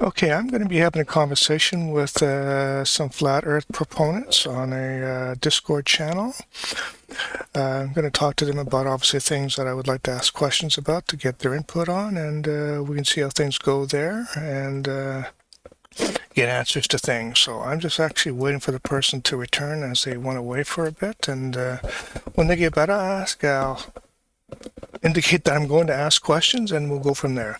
Okay, I'm going to be having a conversation with some flat Earth proponents on a Discord channel. I'm going to talk to them about obviously things that I would like to ask questions about to get their input on, and we can see how things go there and get answers to things. So I'm just actually waiting for the person to return as they went away for a bit, and when they get back, I'll indicate that I'm going to ask questions, and we'll go from there.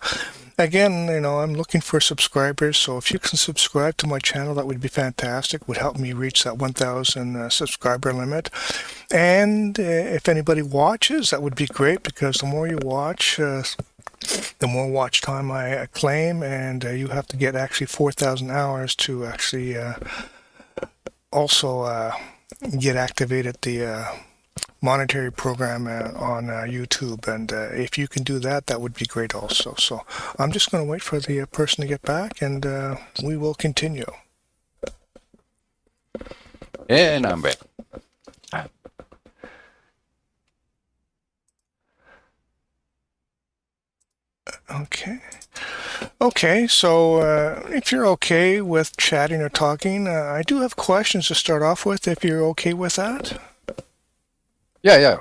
Again, I'm looking for subscribers, so if you can subscribe to my channel, that would be fantastic. Would help me reach that 1,000 subscriber limit. And if anybody watches, that would be great, because the more you watch, the more watch time I claim, and you have to get actually 4,000 hours to actually also get activated the monetary program on YouTube, and if you can do that, that would be great also. So I'm just going to wait for the person to get back, and we will continue. And I'm back. Okay, so if you're okay with chatting or talking, I do have questions to start off with, if you're okay with that. Yeah.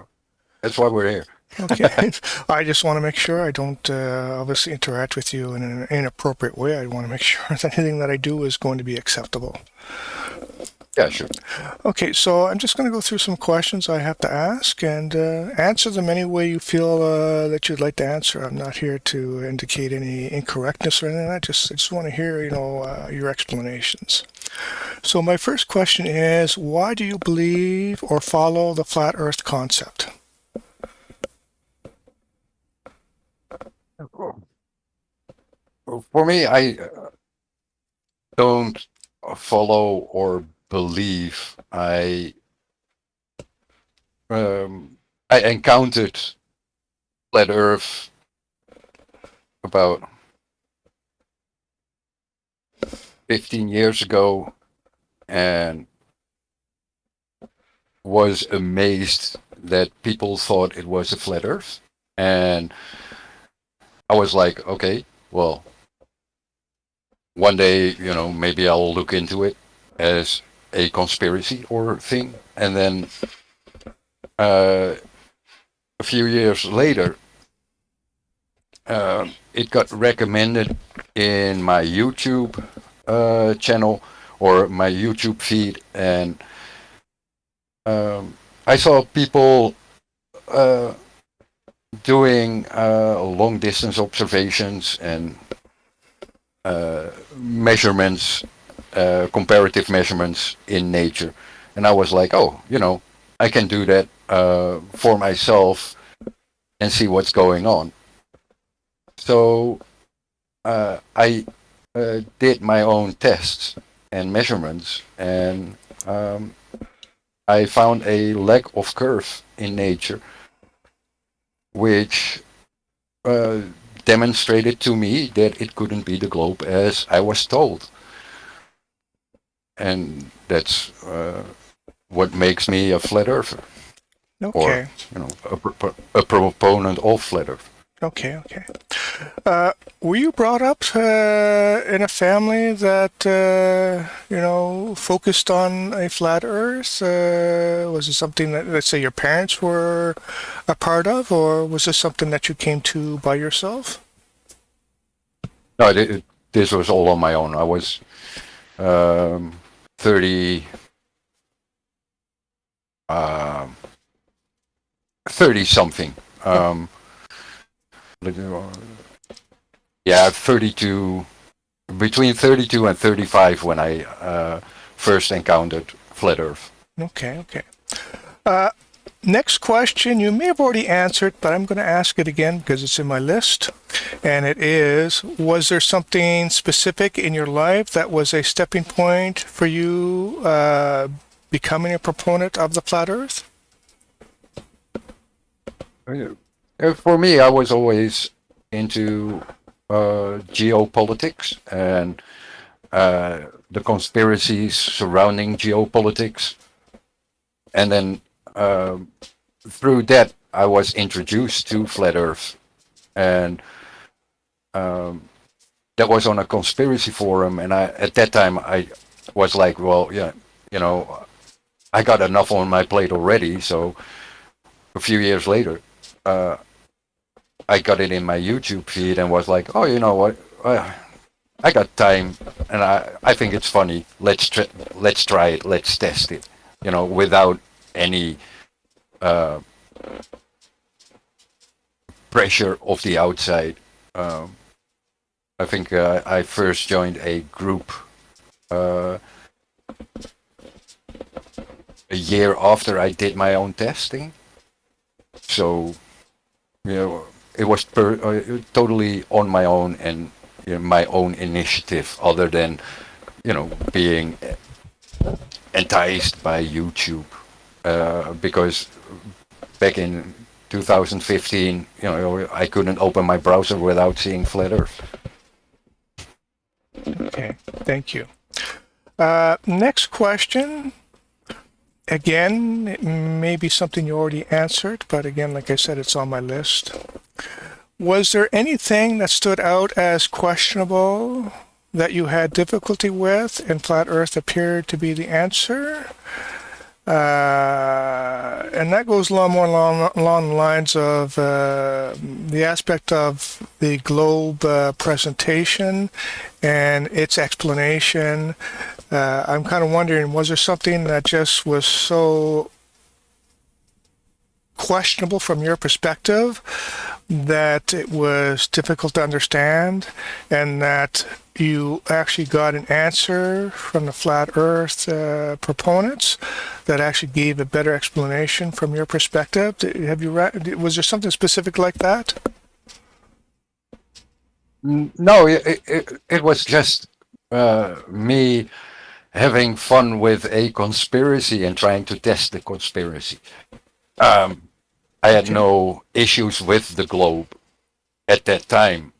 That's why we're here. Okay. I just want to make sure I don't obviously interact with you in an inappropriate way. I want to make sure that anything that I do is going to be acceptable. Yeah, sure. Okay, so I'm just going to go through some questions I have to ask, and answer them any way you feel that you'd like to answer. I'm not here to indicate any incorrectness or anything. I just want to hear, your explanations. So my first question is, why do you believe or follow the flat Earth concept? For me, I don't follow or believe. I encountered flat Earth about 15 years ago and was amazed that people thought it was a flat Earth. And I was like, okay, well, one day, maybe I'll look into it as a conspiracy or thing. And then a few years later, it got recommended in my YouTube channel or my YouTube feed, and I saw people doing long distance observations and measurements, comparative measurements in nature. And I was like, oh, I can do that for myself and see what's going on. So I did my own tests and measurements, and I found a lack of curve in nature, which demonstrated to me that it couldn't be the globe as I was told. And that's what makes me a flat earther, or Okay. a proponent of flat earth. Okay. Were you brought up in a family that focused on a flat Earth? Was it something that, let's say, your parents were a part of, or was this something that you came to by yourself? No, this was all on my own. I was 30 something. Yeah, 32, between 32 and 35 when I first encountered flat Earth. Okay. Next question, you may have already answered, but I'm going to ask it again because it's in my list. And it is, was there something specific in your life that was a stepping point for you becoming a proponent of the flat Earth? For me, I was always into geopolitics and the conspiracies surrounding geopolitics. And then through that, I was introduced to flat Earth, and that was on a conspiracy forum, and at that time I was like, well, yeah, I got enough on my plate already. So a few years later, I got it in my YouTube feed and was like, oh, you know what? I got time, and I think it's funny. Let's try it. Let's test it. Without any pressure of the outside. I think I first joined a group a year after I did my own testing. So, it was totally on my own and my own initiative, other than, being enticed by YouTube. Because back in 2015, I couldn't open my browser without seeing Flat Earth. Okay, thank you. Next question. Again, it may be something you already answered, but again, like I said, it's on my list. Was there anything that stood out as questionable that you had difficulty with and Flat Earth appeared to be the answer? And that goes along the lines of the aspect of the globe presentation and its explanation. I'm kind of wondering, was there something that just was so questionable from your perspective that it was difficult to understand, and that you actually got an answer from the Flat Earth proponents that actually gave a better explanation from your perspective? Was there something specific like that? No, it was just me having fun with a conspiracy and trying to test the conspiracy. I had no issues with the globe at that time.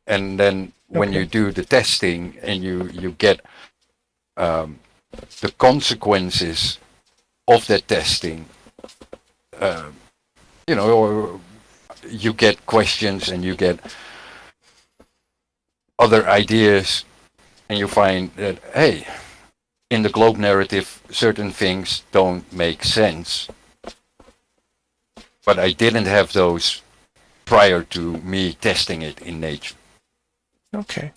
And then when you do the testing and you get the consequences of that testing, or you get questions and you get other ideas, and you find that, hey, in the globe narrative, certain things don't make sense. But I didn't have those prior to me testing it in nature. Okay.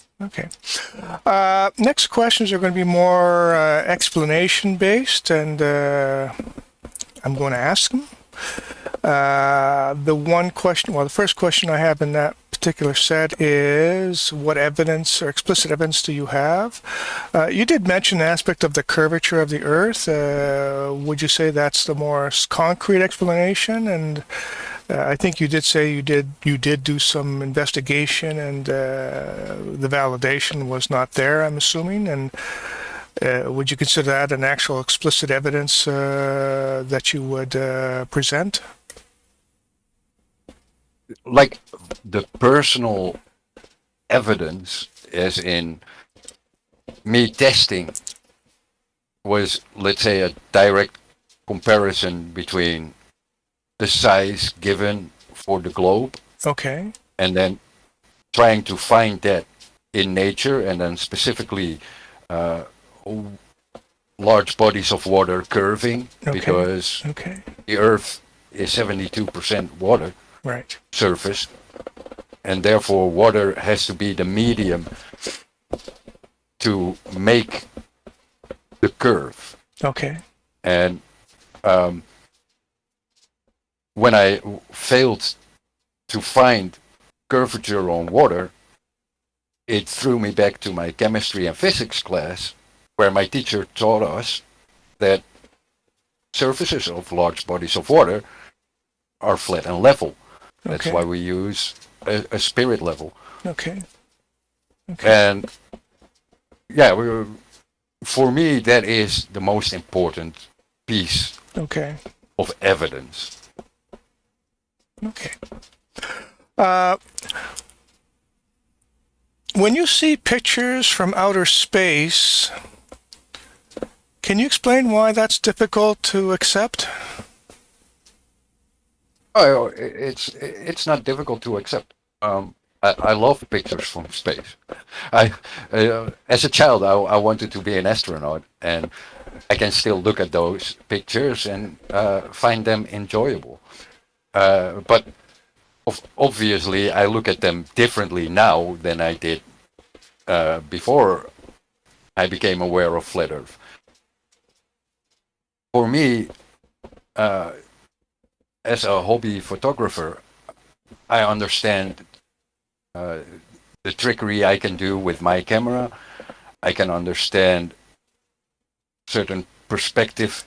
Next questions are going to be more explanation based, and I'm going to ask them. The first question I have in that particular set is, what evidence or explicit evidence do you have? You did mention the aspect of the curvature of the Earth. Would you say that's the more concrete explanation? And I think you did say you did do some investigation, and the validation was not there, I'm assuming. And would you consider that an actual explicit evidence that you would present? Like the personal evidence, as in me testing, was, let's say, a direct comparison between the size given for the globe, Okay. and then trying to find that in nature, and then specifically large bodies of water curving, because the Earth is 72% water. Right. Surface, and therefore water has to be the medium to make the curve. Okay. And when I failed to find curvature on water, it threw me back to my chemistry and physics class, where my teacher taught us that surfaces of large bodies of water are flat and level. That's why we use a spirit level. Okay. And yeah, for me, that is the most important piece of evidence. Okay. When you see pictures from outer space, can you explain why that's difficult to accept? Oh, it's not difficult to accept. I love pictures from space. As a child, I wanted to be an astronaut, and I can still look at those pictures and find them enjoyable. But obviously, I look at them differently now than I did before I became aware of flat Earth. For me, as a hobby photographer, I understand the trickery I can do with my camera. I can understand certain perspective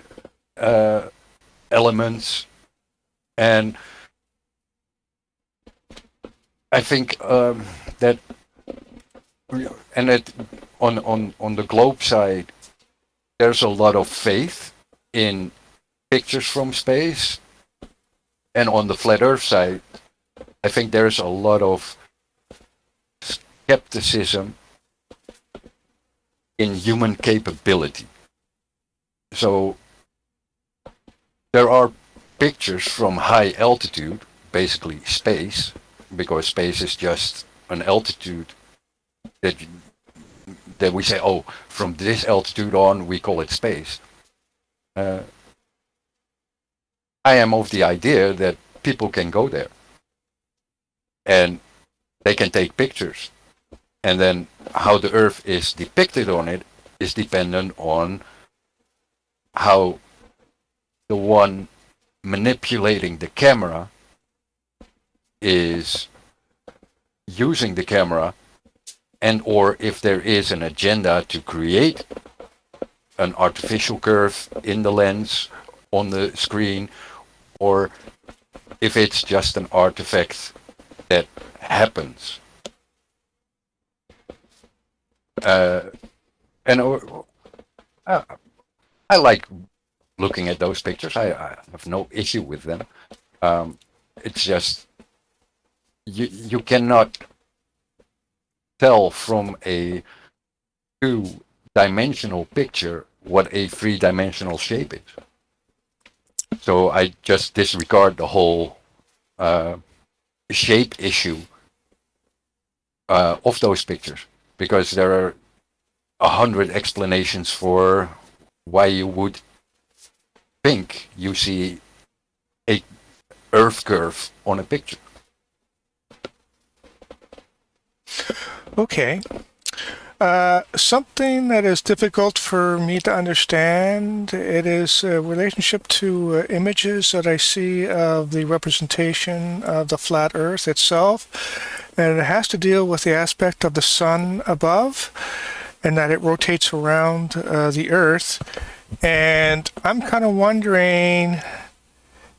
elements, and I think that, and that on the globe side, there's a lot of faith in pictures from space, and on the flat Earth side, I think there's a lot of skepticism in human capability. So there are pictures from high altitude, basically space, because space is just an altitude that we say, oh, from this altitude on, we call it space. I am of the idea that people can go there and they can take pictures. And then how the Earth is depicted on it is dependent on how the one manipulating the camera is using the camera, and or if there is an agenda to create an artificial curve in the lens on the screen, or if it's just an artifact that happens. And I like looking at those pictures. I have no issue with them. It's just you cannot tell from a two-dimensional picture what a three-dimensional shape is. So I just disregard the whole shape issue of those pictures, because there are 100 explanations for why you would think you see a Earth curve on a picture. Okay. Something that is difficult for me to understand, it is a relationship to images that I see of the representation of the flat Earth itself, and it has to deal with the aspect of the sun above, and that it rotates around the Earth. And I'm kind of wondering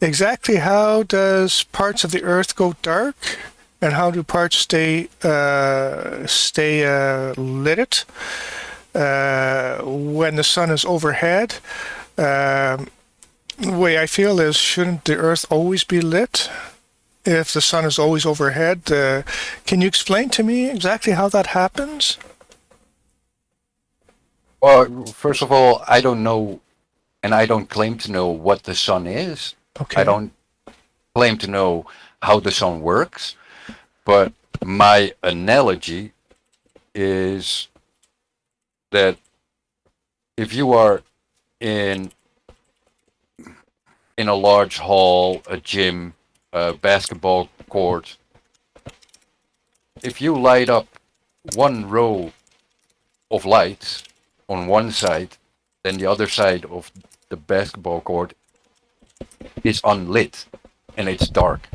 exactly how does parts of the Earth go dark, and how do parts stay lit when the sun is overhead? The way I feel is, shouldn't the Earth always be lit if the sun is always overhead? Can you explain to me exactly how that happens? Well, first of all, I don't know, and I don't claim to know what the sun is. Okay. I don't claim to know how the sun works, but my analogy is that if you are in a large hall, a gym, a basketball court, if you light up one row of lights on one side, then the other side of the basketball court is unlit and it's dark.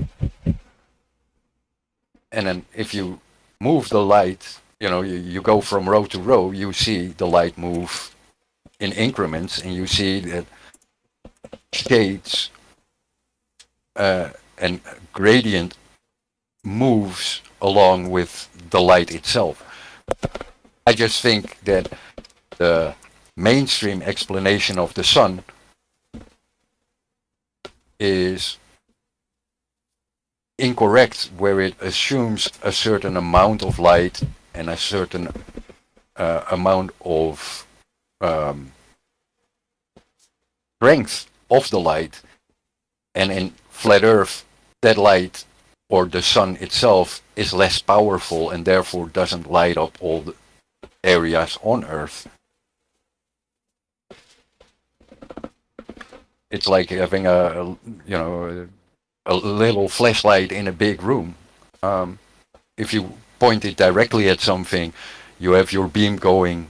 And then if you move the light, you go from row to row, you see the light move in increments, and you see that shades and gradient moves along with the light itself. I just think that the mainstream explanation of the sun is incorrect, where it assumes a certain amount of light and a certain amount of strength of the light, and in flat Earth, that light or the sun itself is less powerful and therefore doesn't light up all the areas on Earth. It's like having a little flashlight in a big room. If you point it directly at something, you have your beam going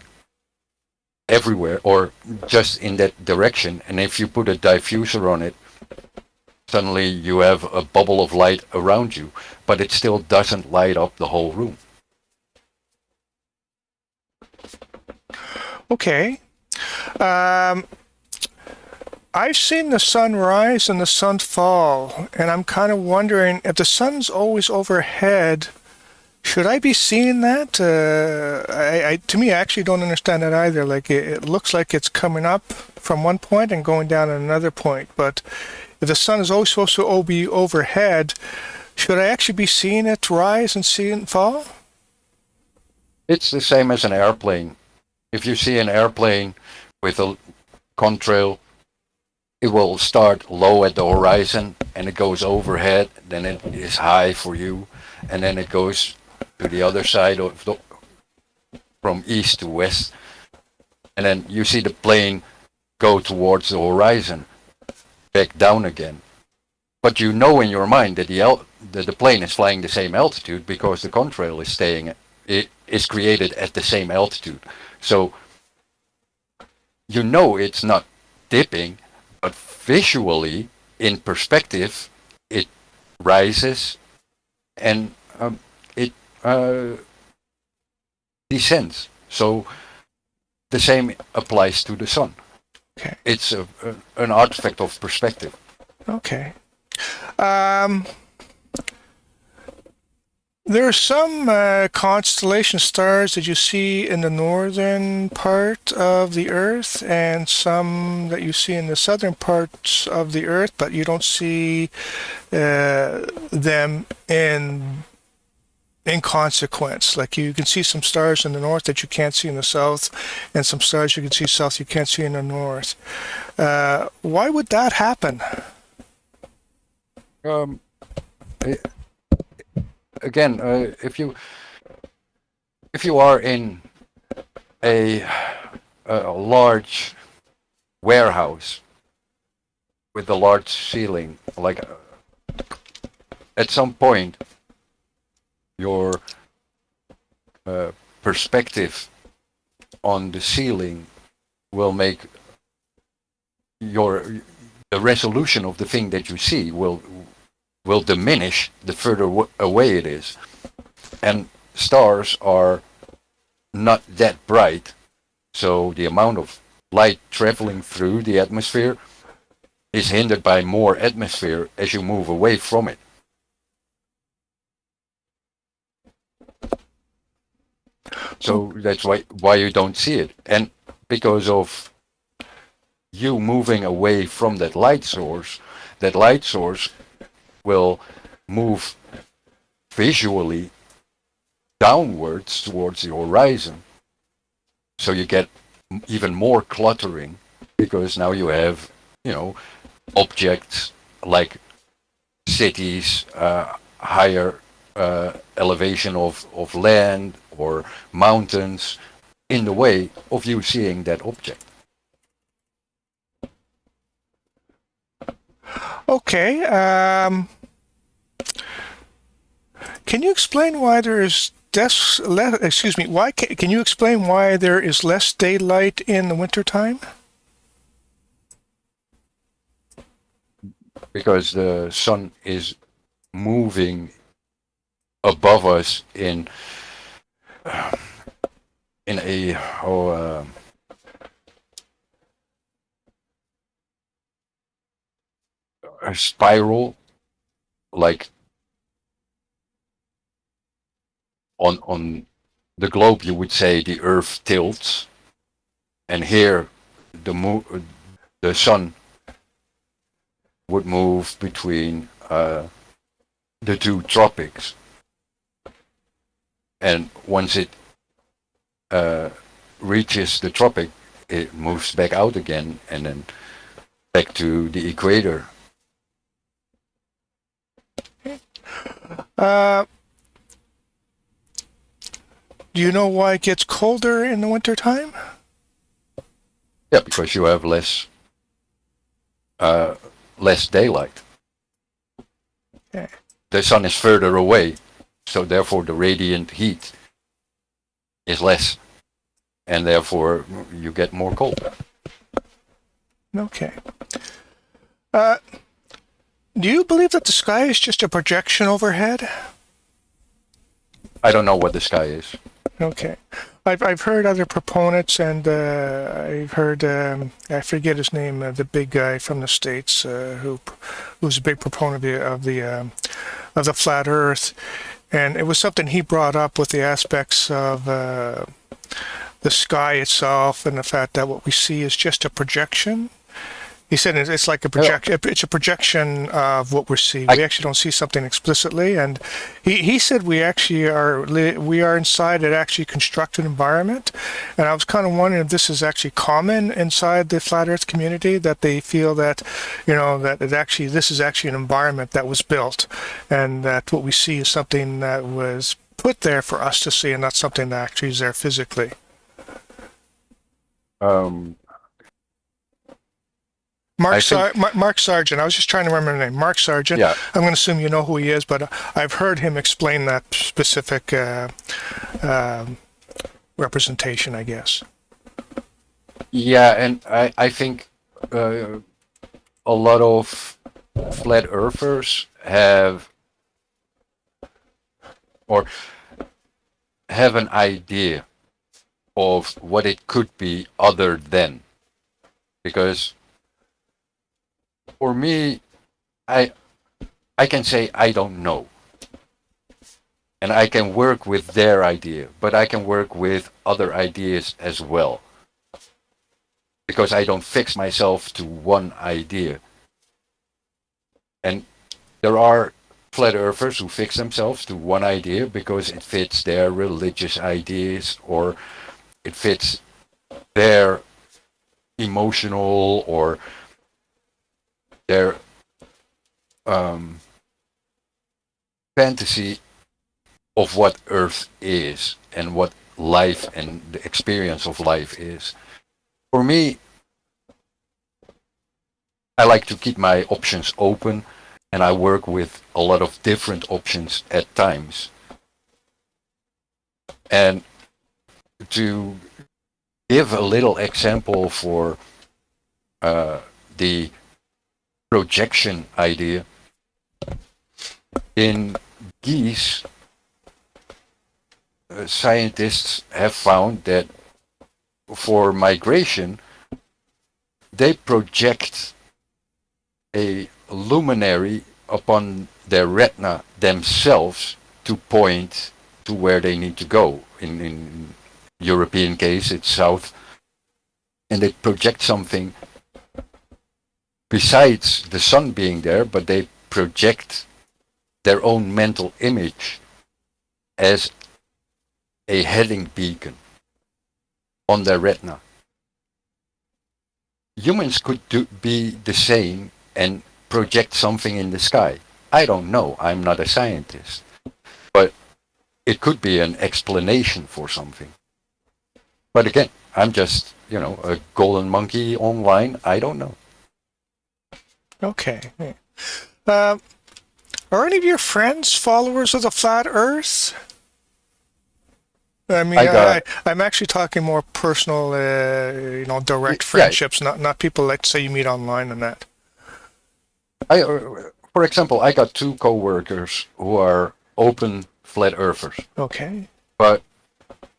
everywhere or just in that direction. And if you put a diffuser on it, suddenly you have a bubble of light around you, but it still doesn't light up the whole room. Okay. I've seen the sun rise and the sun fall, and I'm kind of wondering if the sun's always overhead, should I be seeing that? To me, I actually don't understand that either. Like it looks like it's coming up from one point and going down at another point. But if the sun is always supposed to be overhead, should I actually be seeing it rise and seeing it fall? It's the same as an airplane. If you see an airplane with a contrail, it will start low at the horizon and it goes overhead, then it is high for you, and then it goes to the other side of from east to west, and then you see the plane go towards the horizon, back down again. But you know in your mind that the plane is flying the same altitude because the contrail is created at the same altitude. So you know it's not dipping, but visually, in perspective, it rises and it descends. So the same applies to the sun. Okay. It's an artifact of perspective. Okay. There are some constellation stars that you see in the northern part of the Earth and some that you see in the southern parts of the Earth, but you don't see them in consequence. Like you can see some stars in the north that you can't see in the south, and some stars you can see south you can't see in the north. Why would that happen? Again, if you are in a large warehouse with a large ceiling, like at some point your perspective on the ceiling will make the resolution of the thing that you see will diminish the further away it is. And stars are not that bright, so the amount of light traveling through the atmosphere is hindered by more atmosphere as you move away from it. So that's why you don't see it. And because of you moving away from that light source will move visually downwards towards the horizon. So you get even more cluttering because now you have, objects like cities, higher elevation of land or mountains in the way of you seeing that object. Okay. Can you explain why there is can you explain why there is less daylight in the wintertime? Because the sun is moving above us in a spiral, like on the globe you would say the Earth tilts, and here the sun would move between the two tropics, and once it reaches the tropic, it moves back out again and then back to the equator. Uh, do you know why it gets colder in the wintertime? Yeah, because you have less daylight. Yeah. The sun is further away, so therefore the radiant heat is less, and therefore you get more cold. Okay. Uh, do you believe that the sky is just a projection overhead? I don't know what the sky is. Okay. I've heard other proponents, and I've heard I forget his name, the big guy from the States who's a big proponent of the flat Earth, and it was something he brought up with the aspects of the sky itself and the fact that what we see is just a projection. He said it's like a projection. It's a projection of what we're seeing. We actually don't see something explicitly, and he said we are inside an actually constructed environment. And I was kind of wondering if this is actually common inside the flat Earth community, that they feel that, that this is actually an environment that was built, and that what we see is something that was put there for us to see, and not something that actually is there physically. Mark Sargent. I was just trying to remember the name. Mark Sargent. Yeah. I'm going to assume you know who he is, but I've heard him explain that specific representation, I guess. Yeah, and I think a lot of flat earthers have an idea of what it could be other than, because for me, I can say I don't know, and I can work with their idea, but I can work with other ideas as well, because I don't fix myself to one idea. And there are flat earthers who fix themselves to one idea because it fits their religious ideas, or it fits their emotional or their fantasy of what Earth is and what life and the experience of life is. For me, I like to keep my options open, and I work with a lot of different options at times. And to give a little example for the projection idea, in geese, scientists have found that for migration, they project a luminary upon their retina themselves to point to where they need to go. In European case, it's south, and they project something besides the sun being there, but they project their own mental image as a heading beacon on their retina. Humans could be the same and project something in the sky. I don't know, I'm not a scientist, but it could be an explanation for something. But again, I'm just, a golden monkey online, I don't know. Okay. Are any of your friends followers of the flat Earth? I mean, I'm actually talking more personal, direct friendships, not people like say you meet online and that. For example, I got 2 co-workers who are open flat earthers. Okay. But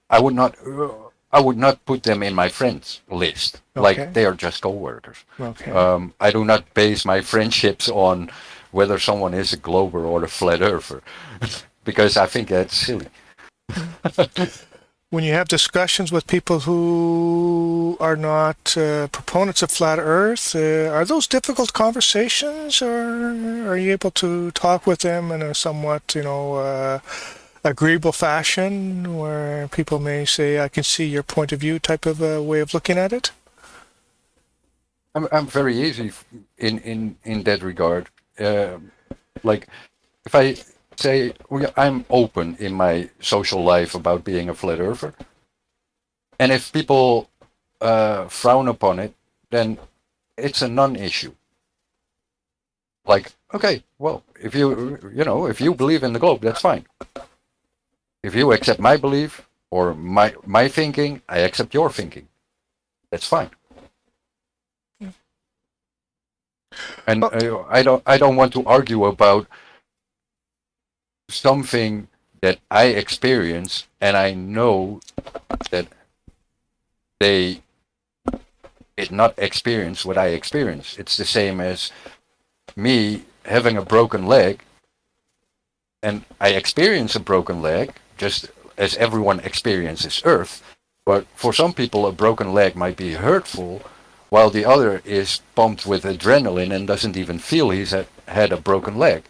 I would not put them in my friends list. Okay. Like they are just co-workers. Okay. I do not base my friendships on whether someone is a glober or a flat earther, because I think that's silly. When you have discussions with people who are not proponents of flat Earth, are those difficult conversations, or are you able to talk with them in a somewhat, agreeable fashion, where people may say, "I can see your point of view," type of way of looking at it? I'm very easy in that regard. Like if say I'm open in my social life about being a flat earther, and if people frown upon it, then it's a non-issue. Like, okay, well, if if you believe in the globe, that's fine. If you accept my belief or my thinking, I accept your thinking. That's fine. And Well, I don't want to argue about something that I experience, and I know that they did not experience what I experience. It's the same as me having a broken leg, and I experience a broken leg just as everyone experiences Earth. But for some people, a broken leg might be hurtful, while the other is pumped with adrenaline and doesn't even feel had a broken leg.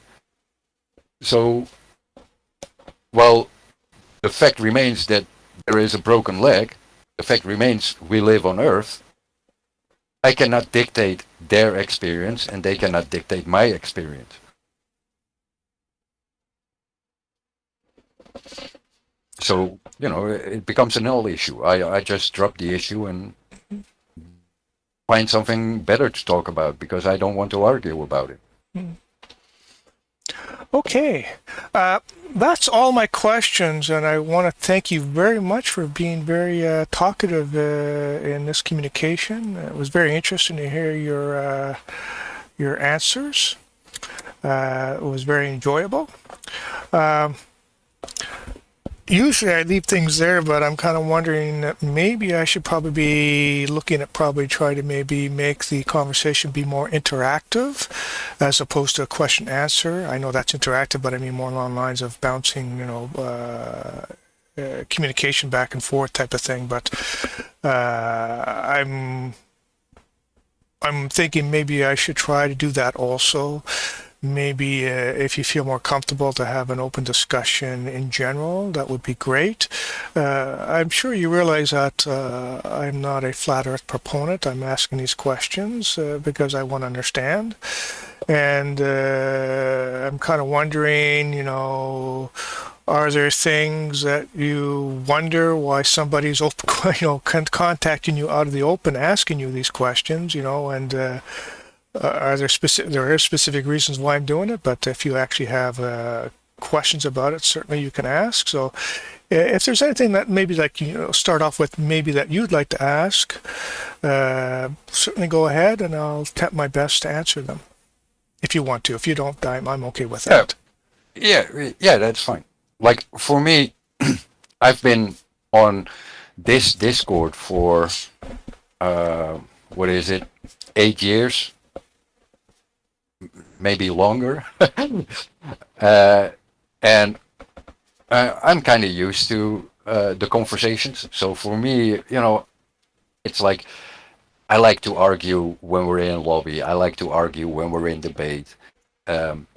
So, while the fact remains that there is a broken leg, the fact remains we live on Earth. I cannot dictate their experience, and they cannot dictate my experience. So, it becomes a null issue. I just drop the issue and find something better to talk about because I don't want to argue about it. okay. That's all my questions, and I want to thank you very much for being very talkative in this communication. It was very interesting to hear your answers. It was very enjoyable. Um, Usually I leave things there, but I'm kind of wondering that maybe I should probably be looking at probably try to maybe make the conversation be more interactive as opposed to a question answer. I know that's interactive, but I mean more along the lines of bouncing, communication back and forth type of thing. But I'm thinking maybe I should try to do that also. Maybe if you feel more comfortable to have an open discussion in general, that would be great. I'm sure you realize that I'm not a flat earth proponent. I'm asking these questions because I want to understand. And I'm kind of wondering, are there things that you wonder why somebody's open, contacting you out of the open, asking you these questions, and are there are specific reasons why I'm doing it, but if you actually have questions about it, certainly you can ask. So if there's anything that maybe start off with maybe that you'd like to ask, certainly go ahead and I'll attempt my best to answer them. If you want to. If you don't, I'm okay with Yeah, that. yeah, that's fine. Like for me, I've been on this Discord for what is it, 8 years, maybe longer, and I'm kind of used to the conversations. So for me, it's like I like to argue when we're in lobby. I like to argue when we're in debate. Um,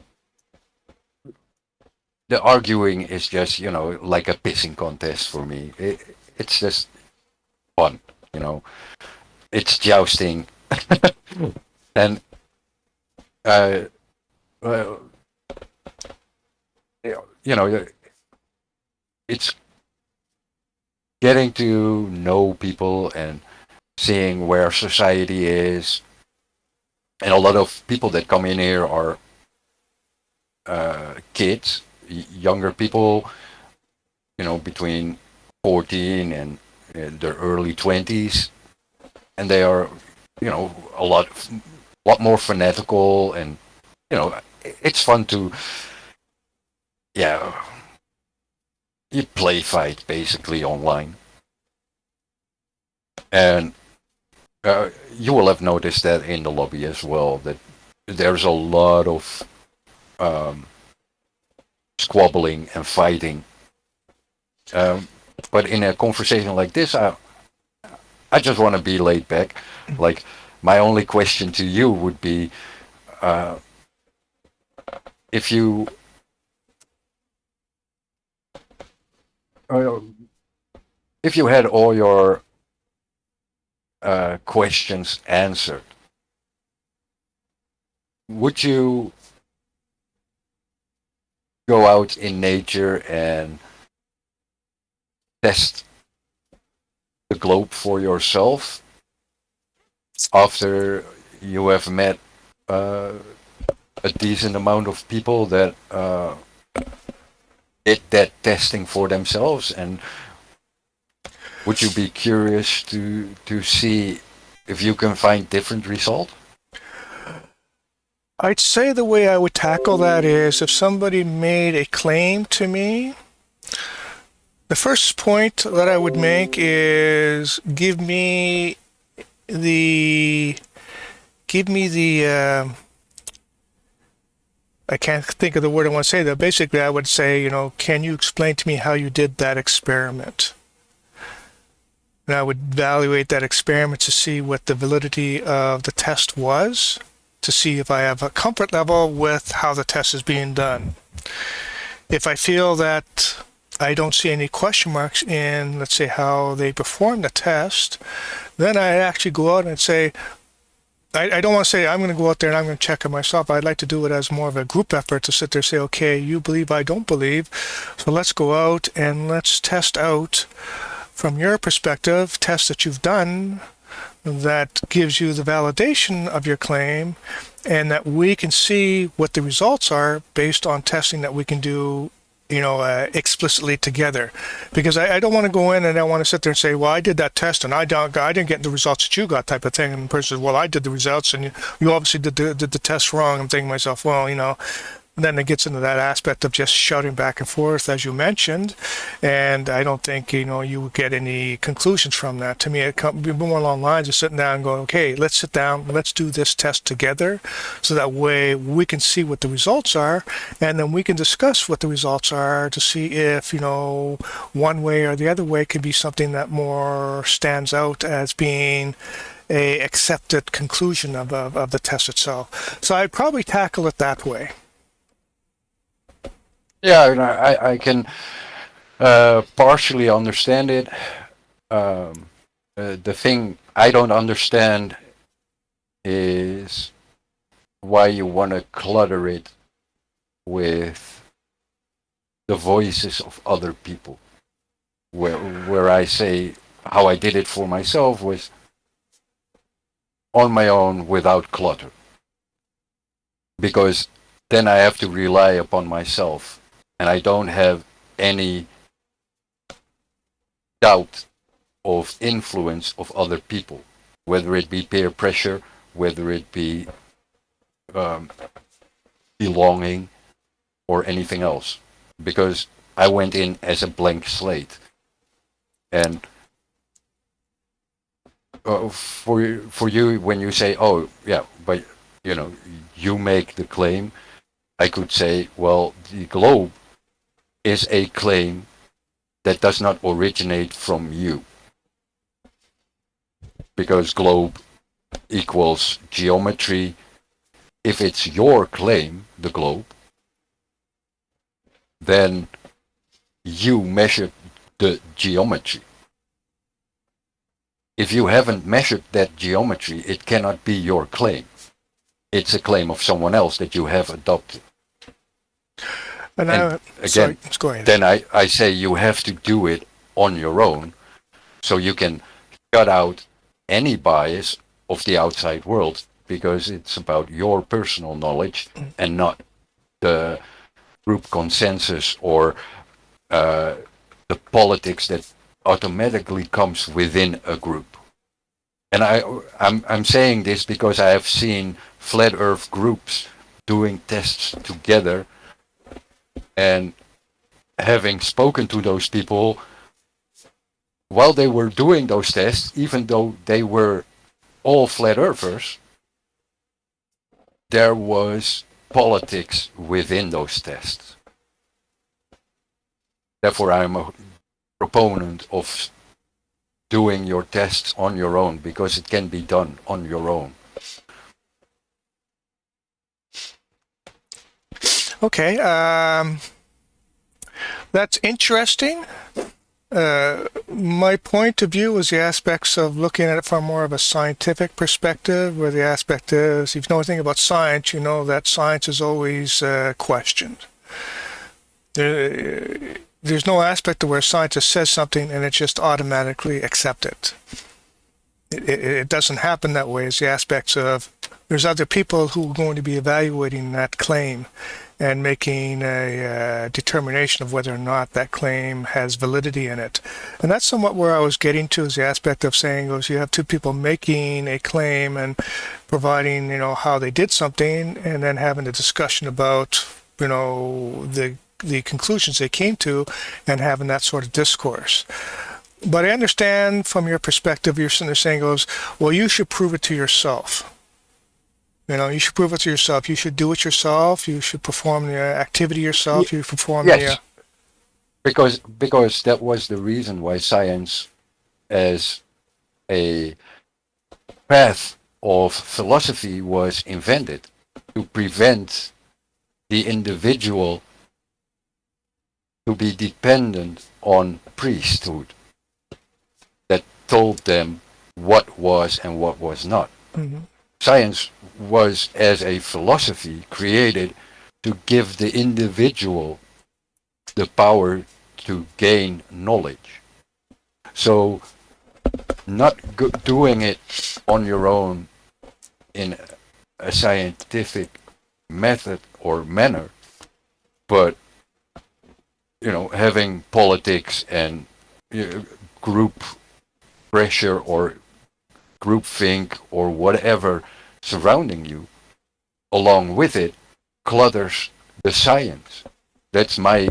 the arguing is just like a pissing contest for me. It's just fun, you know. It's jousting, and uh, uh, it's getting to know people and seeing where society is. And a lot of people that come in here are kids, younger people, between 14 and their early 20s, and they are, a lot more fanatical, and it's fun to, yeah, you play fight basically online, and you will have noticed that in the lobby as well that there's a lot of um, squabbling and fighting. Um, but in a conversation like this, I just want to be laid back. Like, my only question to you would be, uh, if you uh, if you had all your questions answered, would you go out in nature and test the globe for yourself after you have met a decent amount of people that did that testing for themselves? And would you be curious to see if you can find different results? I'd say the way I would tackle that is if somebody made a claim to me, the first point that I would make is give me the I can't think of the word I want to say though. Basically, I would say, you know, can you explain to me how you did that experiment? And I would evaluate that experiment to see what the validity of the test was, to see if I have a comfort level with how the test is being done. If I feel that I don't see any question marks in, let's say, how they perform the test, then I actually go out and say, I don't want to say I'm going to go out there and I'm going to check it myself. I'd like to do it as more of a group effort to sit there and say, okay, you believe, I don't believe. So let's go out and let's test out from your perspective, tests that you've done that gives you the validation of your claim, and that we can see what the results are based on testing that we can do, you know, explicitly together. Because I don't want to go in and I want to sit there and say, well, I did that test and I didn't get the results that you got, type of thing. And the person says, well, I did the results and you obviously did the test wrong. I'm thinking to myself, well, you know, then it gets into that aspect of just shouting back and forth, as you mentioned, and I don't think, you know, you would get any conclusions from that. To me, it comes more along the lines of sitting down and going, okay, let's sit down, let's do this test together, so that way we can see what the results are, and then we can discuss what the results are to see if, you know, one way or the other way could be something that more stands out as being a accepted conclusion of the test itself. So I'd probably tackle it that way. Yeah, I can partially understand it. The thing I don't understand is why you want to clutter it with the voices of other people. Where I say how I did it for myself was on my own without clutter. Because then I have to rely upon myself. And I don't have any doubt of influence of other people, whether it be peer pressure, whether it be belonging, or anything else. Because I went in as a blank slate. And for you, when you say, oh, yeah, but, you know, you make the claim, I could say, well, the globe is a claim that does not originate from you. Because globe equals geometry. If it's your claim, the globe, then you measured the geometry. If you haven't measured that geometry, it cannot be your claim. It's a claim of someone else that you have adopted. And again, sorry, then I say you have to do it on your own, so you can cut out any bias of the outside world, because it's about your personal knowledge and not the group consensus or the politics that automatically comes within a group. And I'm saying this because I have seen flat Earth groups doing tests together. And having spoken to those people, while they were doing those tests, even though they were all flat earthers, there was politics within those tests. Therefore, I'm a proponent of doing your tests on your own, because it can be done on your own. Okay, that's interesting. My point of view is the aspects of looking at it from more of a scientific perspective, where the aspect is, if you know anything about science, you know that science is always questioned. There's no aspect to where a scientist says something and it's just automatically accepted. It doesn't happen that way. It's the aspects of there's other people who are going to be evaluating that claim and making a determination of whether or not that claim has validity in it. And that's somewhat where I was getting to, is the aspect of saying, you have two people making a claim and providing, how they did something, and then having a discussion about, the conclusions they came to, and having that sort of discourse. But I understand from your perspective, you're sitting there saying, well, you should prove it to yourself. You should prove it to yourself. You should do it yourself. You should perform the activity yourself. You perform yes, because that was the reason why science, as a path of philosophy, was invented, to prevent the individual to be dependent on priesthood that told them what was and what was not. Mm-hmm. Science was, as a philosophy, created to give the individual the power to gain knowledge. So, not doing it on your own in a scientific method or manner, but having politics and group pressure or groupthink or whatever surrounding you, along with it, clutters the science. That's my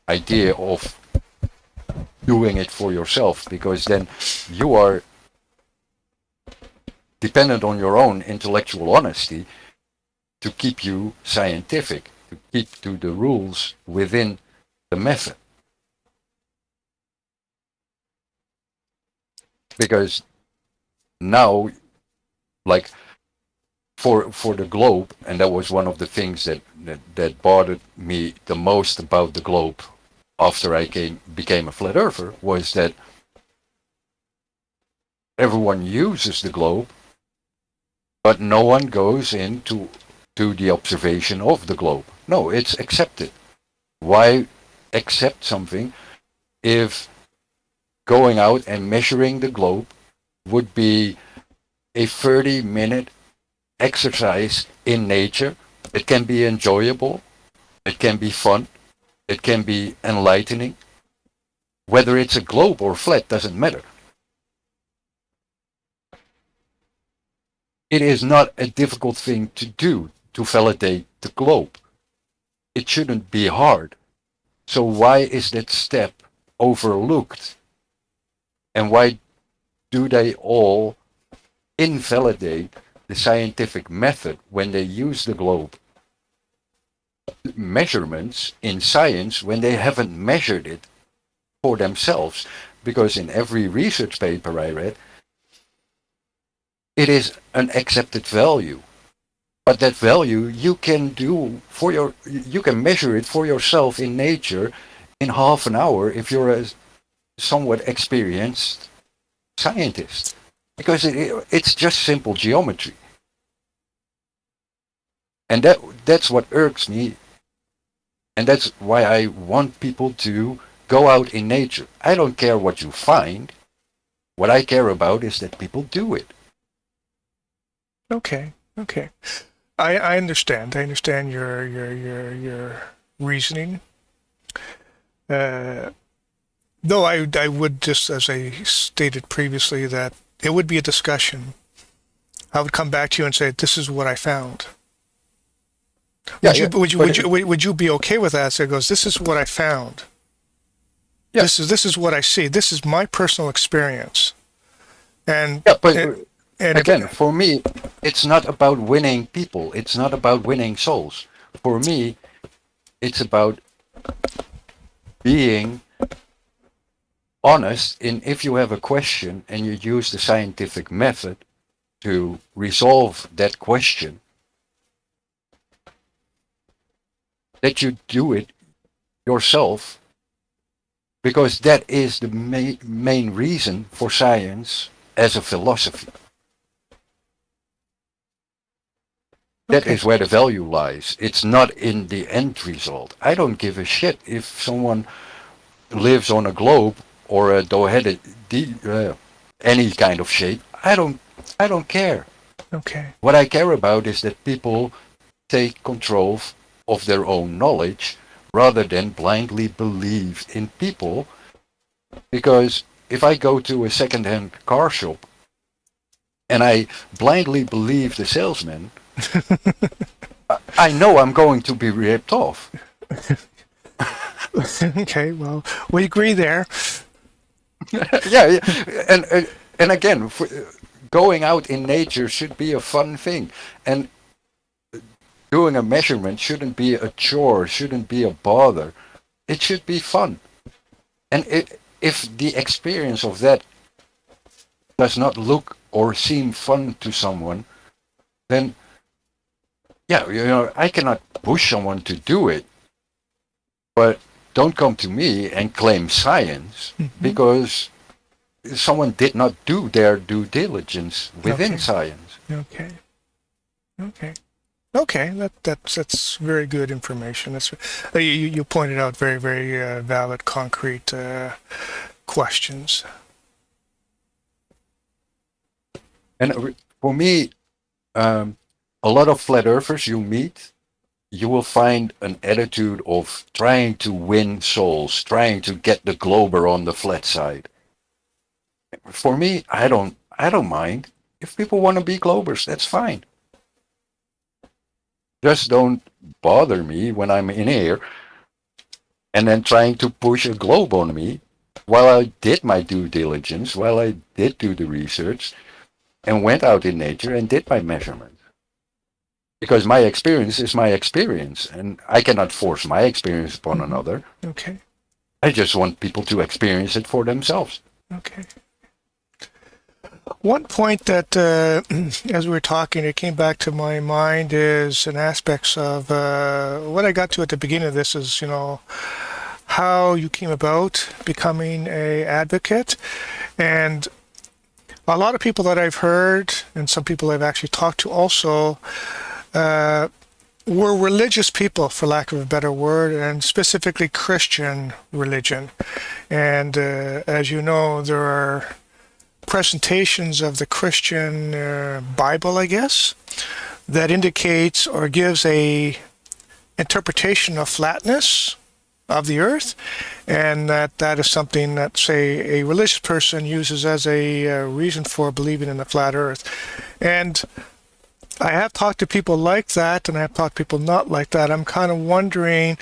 idea of doing it for yourself, because then you are dependent on your own intellectual honesty to keep you scientific, to keep to the rules within the method. Because now, like for the globe, and that was one of the things that bothered me the most about the globe after I became a flat earther, was that everyone uses the globe, but no one goes into the observation of the globe. No, it's accepted. Why accept something if going out and measuring the globe would be a 30-minute exercise in nature? It can be enjoyable, it can be fun, it can be enlightening. Whether it's a globe or flat doesn't matter. It is not a difficult thing to do to validate the globe. It shouldn't be hard. So why is that step overlooked? And why do they all invalidate the scientific method when they use the globe measurements in science when they haven't measured it for themselves? Because in every research paper I read, it is an accepted value. But that value you can you can measure it for yourself in nature in half an hour if you're a somewhat experienced scientist. Because it's just simple geometry. And that's what irks me. And that's why I want people to go out in nature. I don't care what you find. What I care about is that people do it. Okay. I understand. I understand your reasoning. Though I would, just as I stated previously, that it would be a discussion. I would come back to you and say, "This is what I found." Would you be okay with that? So it goes, "This is what I found. Yeah. This is what I see. This is my personal experience." And yeah, but again, for me, it's not about winning people. It's not about winning souls. For me, it's about being honest in, if you have a question and you use the scientific method to resolve that question, that you do it yourself, because that is the main reason for science as a philosophy. That Okay. is where the value lies. It's not in the end result. I don't give a shit if someone lives on a globe or a double-headed, any kind of shape. I don't care. Okay. What I care about is that people take control of their own knowledge rather than blindly believe in people. Because if I go to a second-hand car shop and I blindly believe the salesman, I know I'm going to be ripped off. Okay. Well, we agree there. Yeah, yeah. And again, going out in nature should be a fun thing, and doing a measurement shouldn't be a chore, shouldn't be a bother. It should be fun. And if the experience of that does not look or seem fun to someone, then yeah, I cannot push someone to do it, but don't come to me and claim science Hmm. because someone did not do their due diligence within Okay. science. Okay. Okay. Okay. That's very good information. That's you pointed out very valid, concrete questions. And for me, a lot of flat earthers you meet, you will find an attitude of trying to win souls, trying to get the glober on the flat side. For me, I don't mind. If people want to be globers, that's fine. Just don't bother me when I'm in here and then trying to push a globe on me while I did my due diligence, while I did do the research and went out in nature and did my measurements. Because my experience is my experience and I cannot force my experience upon Hmm. another. Okay. I just want people to experience it for themselves. Okay. One point that, as we were talking, it came back to my mind is an aspects of what I got to at the beginning of this is, how you came about becoming a advocate, and a lot of people that I've heard, and some people I've actually talked to also, uh, were religious people, for lack of a better word, and specifically Christian religion. And as you know, there are presentations of the Christian Bible, I guess, that indicates or gives a interpretation of flatness of the earth, and that is something that, say, a religious person uses as a reason for believing in the flat earth. And I have talked to people like that, and I have talked to people not like that. I'm kind of wondering,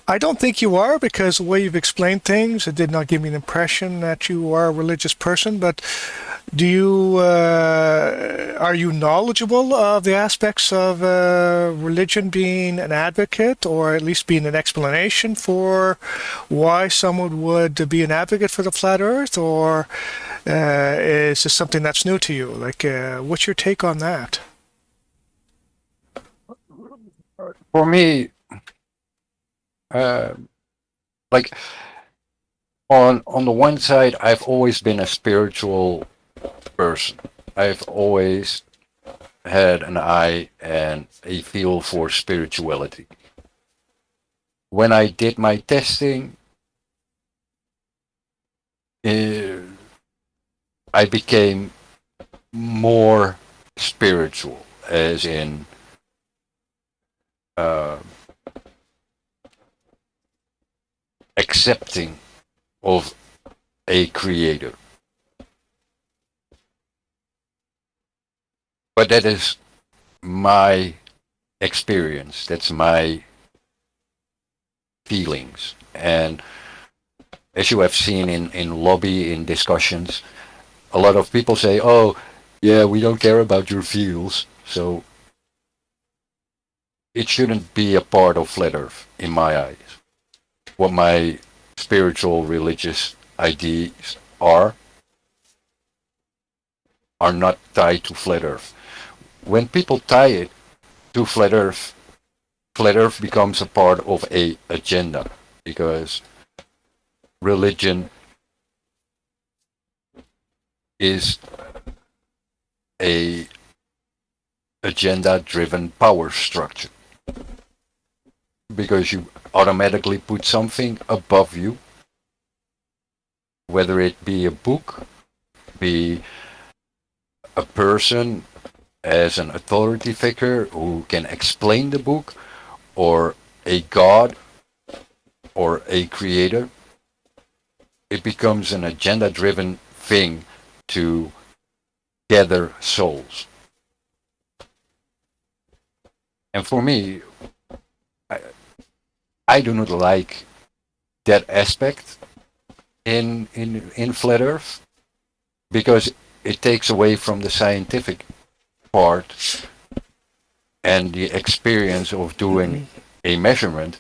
I don't think you are, because the way you've explained things, it did not give me an impression that you are a religious person. But do you are you knowledgeable of the aspects of religion being an advocate, or at least being an explanation for why someone would be an advocate for the flat Earth, or is this something that's new to you? Like, what's your take on that? For me, uh, like on the one side, I've always been a spiritual person. I've always had an eye and a feel for spirituality. When I did my testing, uh, I became more spiritual, as in uh, accepting of a creator. But that is my experience. That's my feelings. And as you have seen in lobby, in discussions, a lot of people say, oh, yeah, we don't care about your feels. So it shouldn't be a part of Flat Earth, in my eyes. What my spiritual, religious ideas are not tied to Flat Earth. When people tie it to Flat Earth becomes a part of a agenda because religion is a agenda-driven power structure, because you automatically put something above you, whether it be a book, be a person as an authority figure who can explain the book, or a god or a creator. It becomes an agenda-driven thing to gather souls. And for me, I do not like that aspect in Flat Earth, because it takes away from the scientific part and the experience of doing a measurement,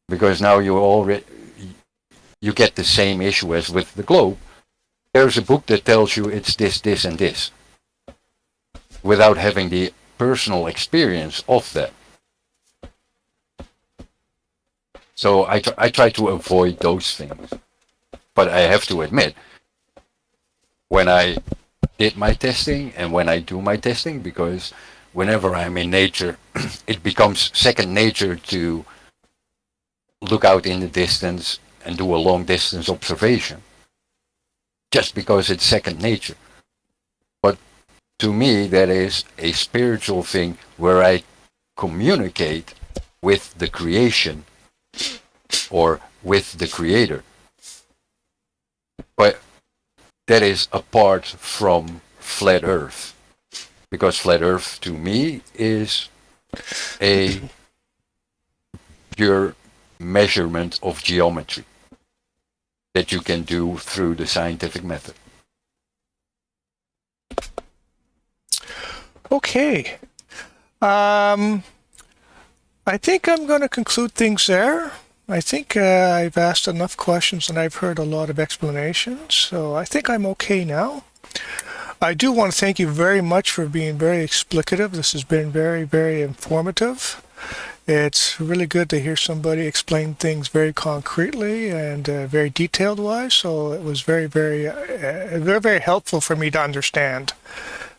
because now you get the same issue as with the globe. There's a book that tells you it's this, this, and this, without having the personal experience of that. So I try to avoid those things. But I have to admit, when I did my testing and when I do my testing, because whenever I'm in nature, it becomes second nature to look out in the distance and do a long distance observation, just because it's second nature. But to me, that is a spiritual thing where I communicate with the creation or with the creator. But that is apart from Flat Earth, because Flat Earth to me is a pure measurement of geometry that you can do through the scientific method. Okay. I think I'm going to conclude things there. I think I've asked enough questions and I've heard a lot of explanations, so I think I'm okay now. I do want to thank you very much for being very explicative. This has been very, very informative. It's really good to hear somebody explain things very concretely and very detailed wise, so it was very, very, very, very helpful for me to understand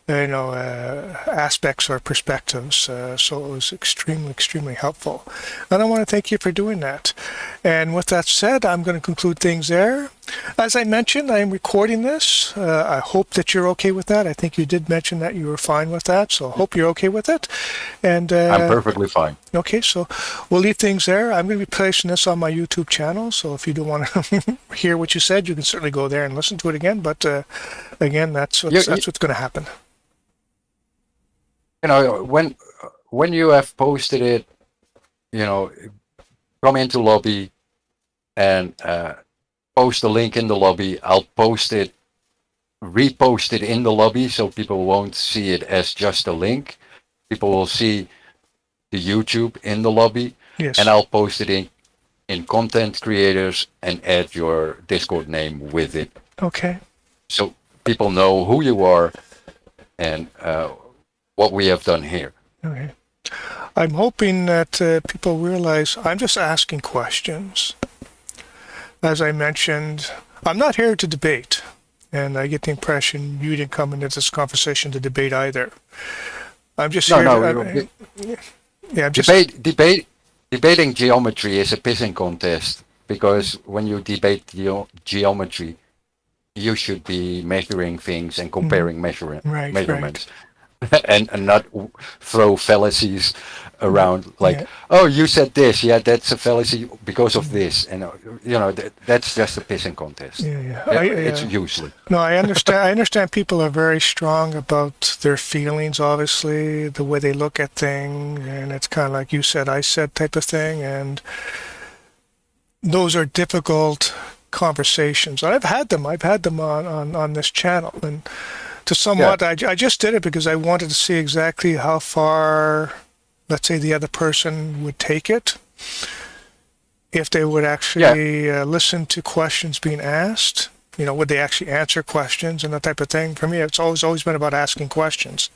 aspects or perspectives. So it was extremely, extremely helpful. And I want to thank you for doing that. And with that said, I'm going to conclude things there. As I mentioned, I'm recording this. I hope that you're okay with that. I think you did mention that you were fine with that, so I hope you're okay with it. And I'm perfectly fine. Okay, so we'll leave things there. I'm going to be placing this on my YouTube channel, so if you do want to hear what you said, you can certainly go there and listen to it again. But again, that's what's going to happen. You know, when you have posted it, come into lobby and post a link in the lobby. I'll post it, repost it in the lobby, so people won't see it as just a link. People will see the YouTube in the lobby. Yes. And I'll post it in content creators and add your Discord name with it. Okay. So people know who you are and what we have done here. Okay. I'm hoping that people realize I'm just asking questions. As I mentioned, I'm not here to debate, and I get the impression you didn't come into this conversation to debate either. I'm just here. Debating geometry is a pissing contest, because when you debate geometry, you should be measuring things and comparing measurements. Right. and not throw fallacies around like, oh, you said this, that's a fallacy because of this, and that's just a pissing contest. It's useless. No, I understand. I understand people are very strong about their feelings, obviously, the way they look at things, and it's kind of like you said, I said type of thing, and those are difficult conversations. I've had them on this channel, and to somewhat, I just did it because I wanted to see exactly how far, let's say, the other person would take it. If they would actually listen to questions being asked, would they actually answer questions and that type of thing? For me, it's always been about asking questions.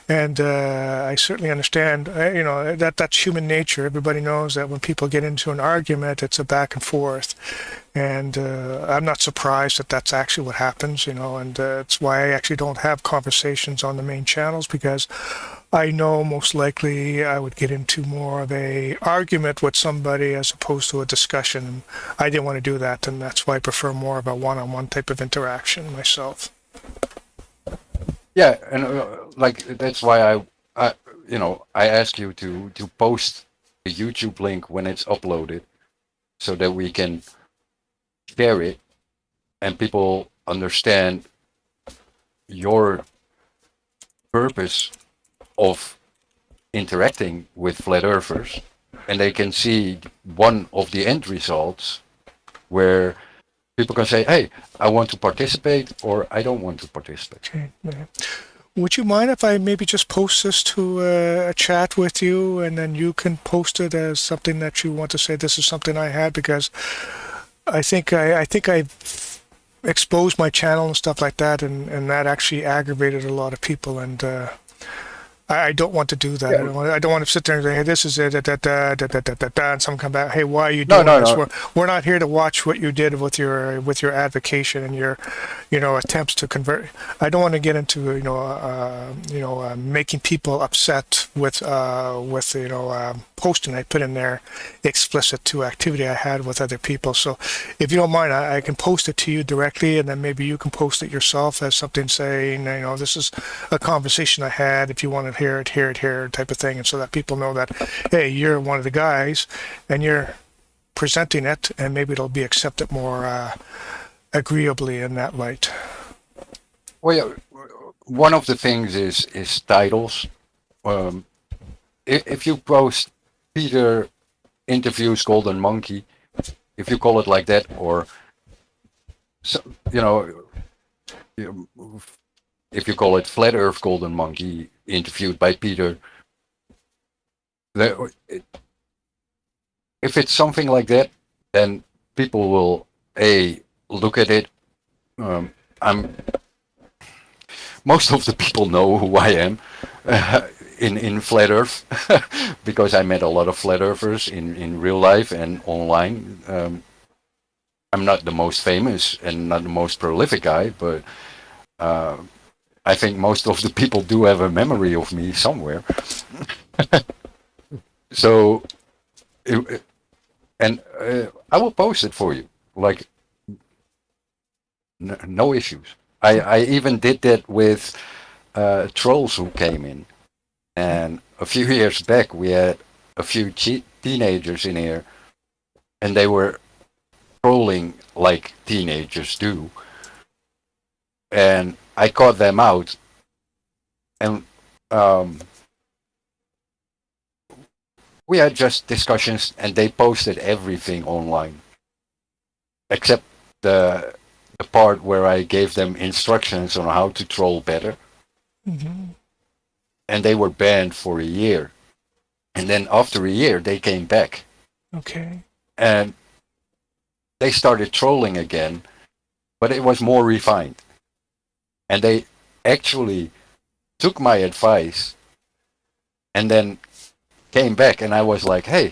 And I certainly understand, that's human nature. Everybody knows that when people get into an argument, it's a back and forth. And I'm not surprised that that's actually what happens, and it's why I actually don't have conversations on the main channels, because I know most likely I would get into more of a argument with somebody as opposed to a discussion. I didn't want to do that, and that's why I prefer more of a one-on-one type of interaction myself. Yeah, and like that's why I ask you to post the YouTube link when it's uploaded, so that we can share it and people understand your purpose of interacting with flat earthers, and they can see one of the end results where people can say, "Hey, I want to participate," or "I don't want to participate." Okay. Yeah. Would you mind if I maybe just post this to a chat with you, and then you can post it as something that you want to say? This is something I had because I think I exposed my channel and stuff like that, and that actually aggravated a lot of people, and I don't want to do that. Yeah. I don't want to sit there and say, "Hey, this is it," and someone come back, "Hey, why are you No, doing no, this?" no. We're not here to watch what you did with your advocation and your, attempts to convert. I don't want to get into making people upset with posting I put in there explicit to activity I had with other people. So if you don't mind, I can post it to you directly, and then maybe you can post it yourself as something saying, this is a conversation I had. If you want to hear it here, type of thing, and so that people know that, hey, you're one of the guys, and you're presenting it, and maybe it'll be accepted more agreeably in that light. Well, yeah, one of the things is titles. Um, if you post Peter interviews Golden Monkey, if you call it like that, or so, you know, if you call it Flat Earth Golden Monkey interviewed by Peter, if it's something like that, then people will look at it. I'm most of the people know who I am in flat Earth because I met a lot of flat earthers in real life and online. I'm not the most famous and not the most prolific guy, but I think most of the people do have a memory of me somewhere. So, and I will post it for you. Like, no issues. I even did that with trolls who came in. And a few years back, we had a few teenagers in here, and they were trolling like teenagers do. And I caught them out, and we had just discussions, and they posted everything online, except the the part where I gave them instructions on how to troll better, Mm-hmm. and they were banned for a year. And then after a year, they came back, Okay. and they started trolling again, but it was more refined. And they actually took my advice and then came back, and I was like, "Hey,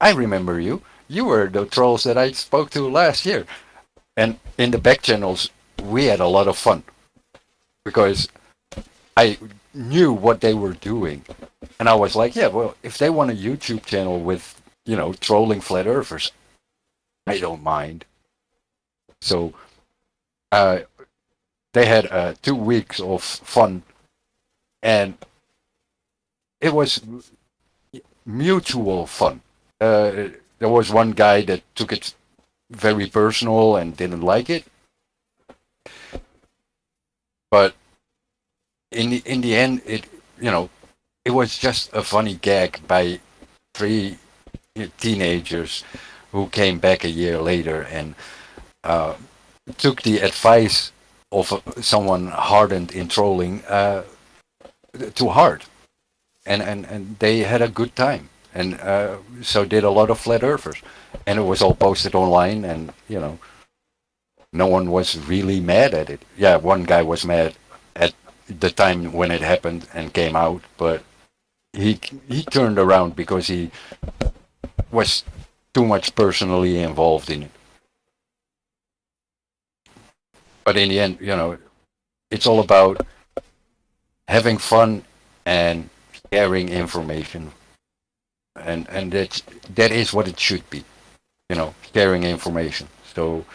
I remember you. You were the trolls that I spoke to last year." And in the back channels, we had a lot of fun because I knew what they were doing. And I was like, "Yeah, well, if they want a YouTube channel with, trolling flat earthers, I don't mind." So uh, they had 2 weeks of fun, and it was mutual fun. There was one guy that took it very personal and didn't like it, but in the end, it was just a funny gag by three teenagers who came back a year later and uh, took the advice of someone hardened in trolling to heart, and they had a good time, and so did a lot of flat earthers, and it was all posted online, and no one was really mad at it. Yeah, one guy was mad at the time when it happened and came out, but he turned around because he was too much personally involved in it. But in the end, it's all about having fun and sharing information, and that is what it should be, sharing information. So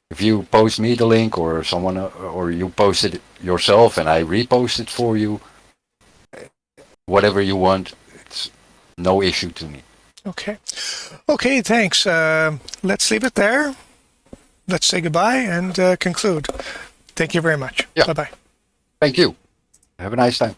if you post me the link, or someone, or you post it yourself and I repost it for you, whatever you want, it's no issue to me. Okay. Okay, thanks. Let's leave it there. Let's say goodbye and conclude. Thank you very much. Yeah. Bye-bye. Thank you. Have a nice time.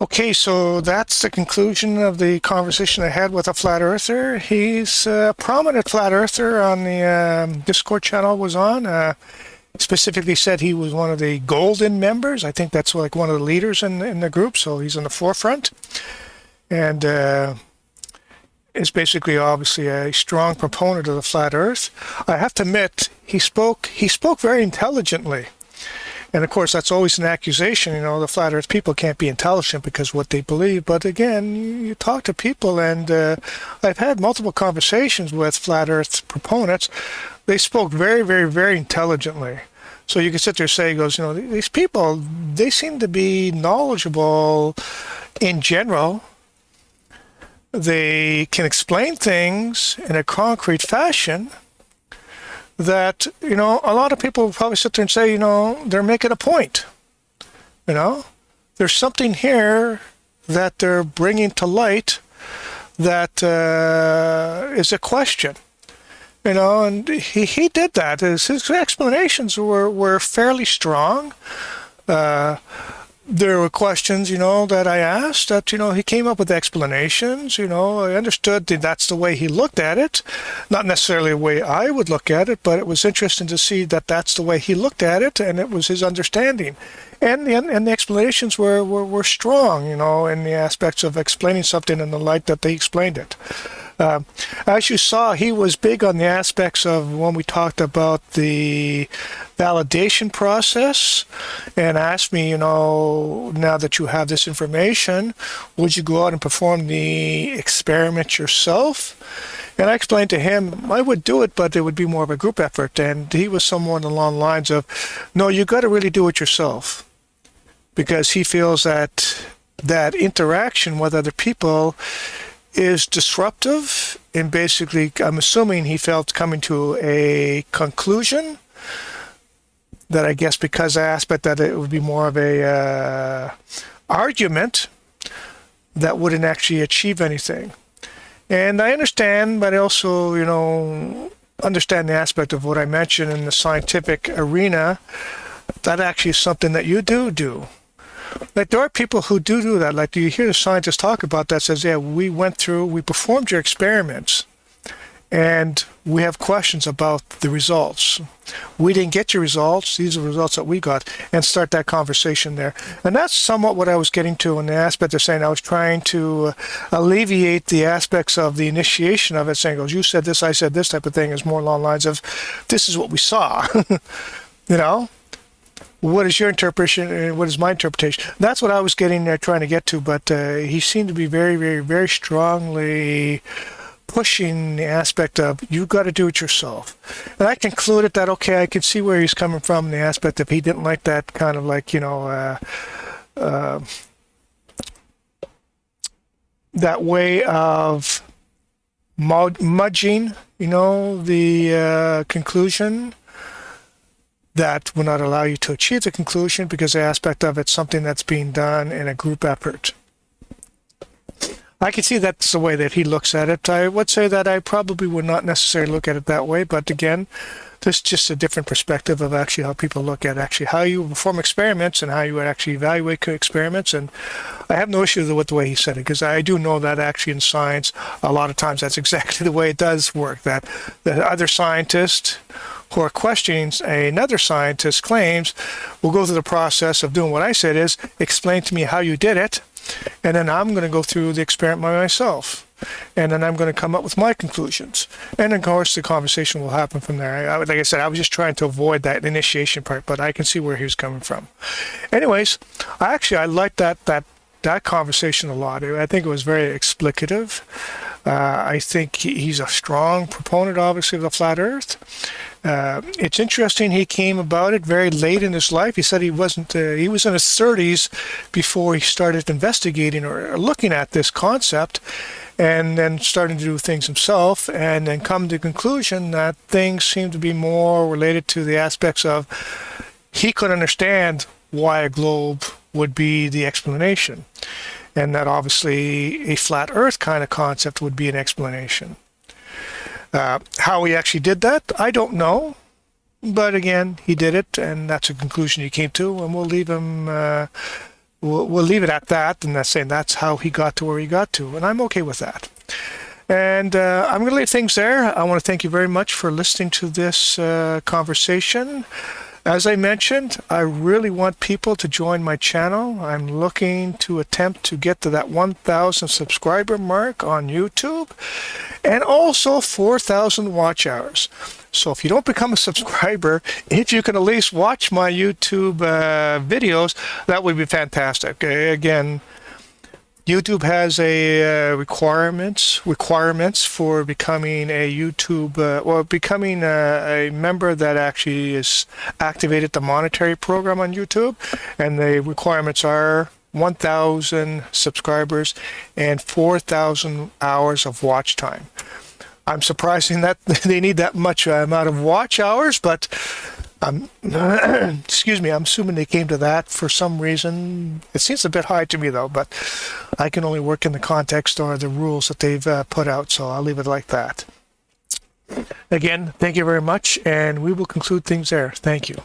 Okay, so that's the conclusion of the conversation I had with a flat earther. He's a prominent flat earther on the Discord channel was on. Specifically said he was one of the golden members. I think that's like one of the leaders in the group, so he's in the forefront. And is basically obviously a strong proponent of the flat earth. I have to admit, he spoke very intelligently. And of course, that's always an accusation, the flat earth people can't be intelligent because what they believe. But again, you talk to people, and I've had multiple conversations with flat earth proponents. They spoke very, very, very intelligently. So you can sit there and say, these people, they seem to be knowledgeable in general. They can explain things in a concrete fashion that, a lot of people will probably sit there and say, they're making a point. There's something here that they're bringing to light that is a question. And he did that. His explanations were fairly strong. There were questions, that I asked that, he came up with explanations. I understood that that's the way he looked at it. Not necessarily the way I would look at it, but it was interesting to see that that's the way he looked at it, and it was his understanding. And the explanations were strong, in the aspects of explaining something in the light that they explained it. As you saw, he was big on the aspects of when we talked about the validation process, and asked me, now that you have this information, would you go out and perform the experiment yourself? And I explained to him I would do it, but it would be more of a group effort. And he was somewhat along the lines of, no, you got to really do it yourself, because he feels that interaction with other people is disruptive, and basically, I'm assuming he felt coming to a conclusion that I guess because I aspect that it would be more of a argument that wouldn't actually achieve anything. And I understand, but I also, understand the aspect of what I mentioned in the scientific arena. That actually is something that you do. Like, there are people who do that. Like, you hear the scientists talk about that, says, yeah, we performed your experiments, and we have questions about the results. We didn't get your results. These are the results that we got, and start that conversation there. And that's somewhat what I was getting to in the aspect of saying I was trying to alleviate the aspects of the initiation of it, saying, you said this, I said this type of thing, is more along the lines of, this is what we saw, What is your interpretation and what is my interpretation? That's what I was getting there, trying to get to, but he seemed to be very, very, very strongly pushing the aspect of, you got to do it yourself. And I concluded that, okay, I can see where he's coming from in the aspect of he didn't like that kind of like, that way of mudging, the conclusion, that will not allow you to achieve the conclusion, because the aspect of it's something that's being done in a group effort. I can see that's the way that he looks at it. I would say that I probably would not necessarily look at it that way, but again, this is just a different perspective of actually how people look at actually how you perform experiments and how you would actually evaluate experiments. And I have no issue with the way he said it, because I do know that actually in science, a lot of times that's exactly the way it does work, that the other scientists who are questioning another scientist's claims will go through the process of doing what I said is, explain to me how you did it, and then I'm going to go through the experiment by myself, and then I'm going to come up with my conclusions. And of course, the conversation will happen from there. Like I said, I was just trying to avoid that initiation part, but I can see where he was coming from. Anyways, I liked that conversation a lot. I think it was very explicative. I think he's a strong proponent, obviously, of the flat Earth. It's interesting he came about it very late in his life. He said he wasn't. He was in his 30s before he started investigating or looking at this concept, and then starting to do things himself, and then come to the conclusion that things seem to be more related to the aspects of he could understand why a globe would be the explanation, and that obviously a flat Earth kind of concept would be an explanation. How he actually did that, I don't know. But again, he did it, and that's a conclusion he came to, and we'll leave him. We'll leave it at that, and that's saying that's how he got to where he got to, and I'm okay with that. And I'm going to leave things there. I want to thank you very much for listening to this conversation. As I mentioned, I really want people to join my channel. I'm looking to attempt to get to that 1,000 subscriber mark on YouTube, and also 4,000 watch hours. So if you don't become a subscriber, if you can at least watch my YouTube videos, that would be fantastic. Again, YouTube has a requirements for becoming a YouTube becoming a member that actually is activated the monetary program on YouTube, and the requirements are 1,000 subscribers and 4,000 hours of watch time. I'm surprising that they need that much amount of watch hours, but excuse me, I'm assuming they came to that for some reason. It seems a bit high to me, though, but I can only work in the context or the rules that they've put out, so I'll leave it like that. Again, thank you very much, and we will conclude things there. Thank you.